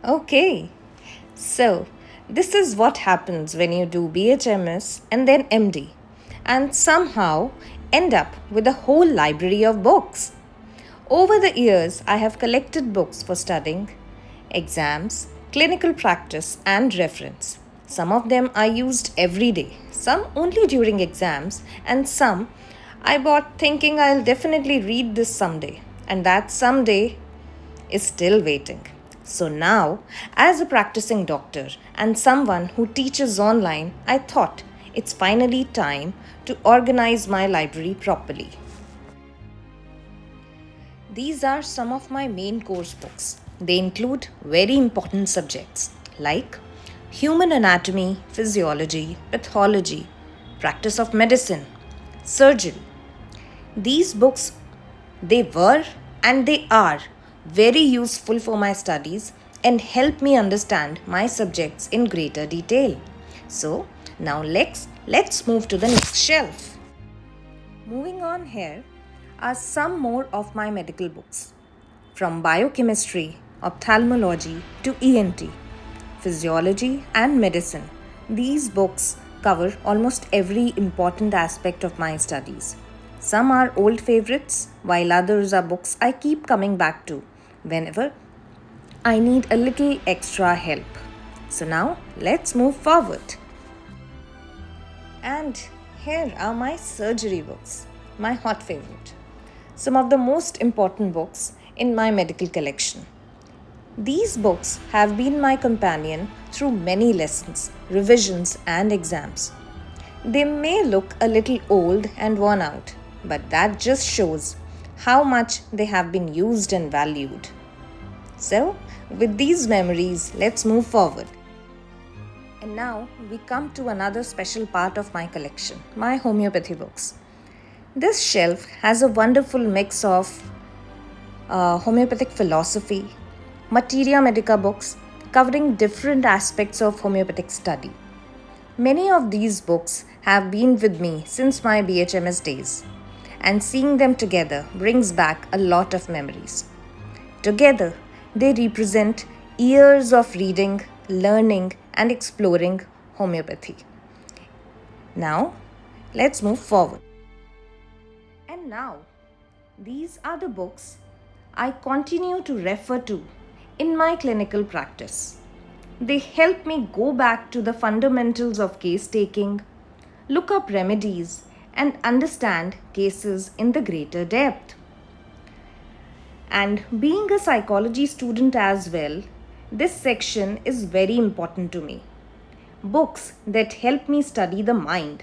Okay, so this is what happens when you do BHMS and then MD and somehow end up with a whole library of books. Over the years, I have collected books for studying, exams, clinical practice, and reference. Some of them are used every day, some only during exams, and some I bought thinking I'll definitely read this someday, and that someday is still waiting. So now, as a practicing doctor and someone who teaches online, I thought it's finally time to organize my library properly. These are some of my main course books. They include very important subjects like human anatomy, physiology, pathology, practice of medicine, surgery. These books, they were and they are very useful for my studies and help me understand my subjects in greater detail. So, now let's move to the next shelf. Moving on here are some more of my medical books from biochemistry, ophthalmology to ENT, physiology and medicine. These books cover almost every important aspect of my studies. Some are old favorites, while others are books I keep coming back to whenever I need a little extra help. So now let's move forward. And here are my surgery books, my hot favorite. Some of the most important books in my medical collection. These books have been my companion through many lessons, revisions, and exams. They may look a little old and worn out, but that just shows how much they have been used and valued. So, with these memories, let's move forward. And now we come to another special part of my collection, my homeopathy books. This shelf has a wonderful mix of homeopathic philosophy, materia medica books covering different aspects of homeopathic study. Many of these books have been with me since my BHMS days, and seeing them together brings back a lot of memories. Together, they represent years of reading, learning, and exploring homeopathy. Now, let's move forward. And now, these are the books I continue to refer to in my clinical practice. They help me go back to the fundamentals of case taking, look up remedies, and understand cases in the greater depth. And being a psychology student as well, this section is very important to me. Books that help me study the mind,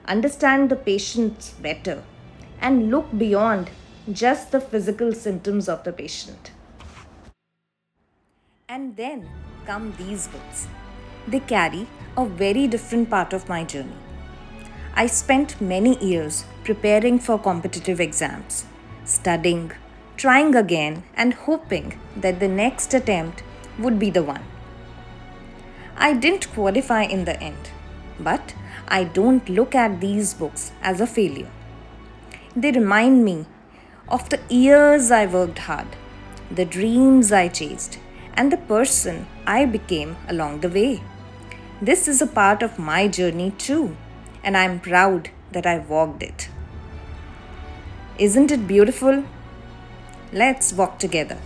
understand the patients better, and look beyond just the physical symptoms of the patient. And then come these books. They carry a very different part of my journey. I spent many years preparing for competitive exams, studying, trying again, and hoping that the next attempt would be the one. I didn't qualify in the end, but I don't look at these books as a failure. They remind me of the years I worked hard, the dreams I chased, and the person I became along the way. This is a part of my journey too, and I'm proud that I walked it. Isn't it beautiful? Let's walk together.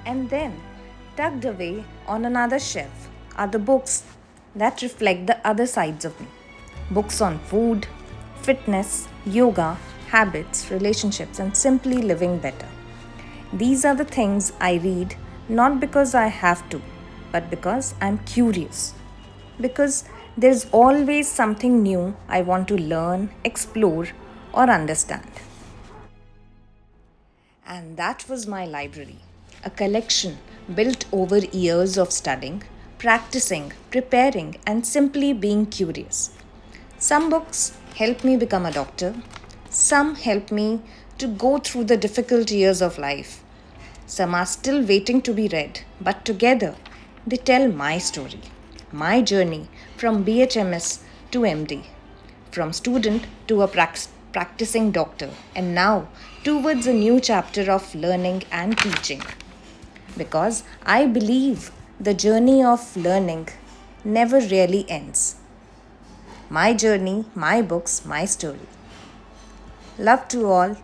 And then, tucked away on another shelf are the books that reflect the other sides of me. Books on food, fitness, yoga, habits, relationships, and simply living better. These are the things I read not because I have to, but because I'm curious. Because there's always something new I want to learn, explore, or understand. And that was my library, a collection built over years of studying, practicing, preparing, and simply being curious. Some books help me become a doctor, some help me to go through the difficult years of life. Some are still waiting to be read, but together they tell my story, my journey from BHMS to MD, from student to a practicing doctor, and now towards a new chapter of learning and teaching. because I believe the journey of learning never really ends. My journey, my books, my story. Love to all.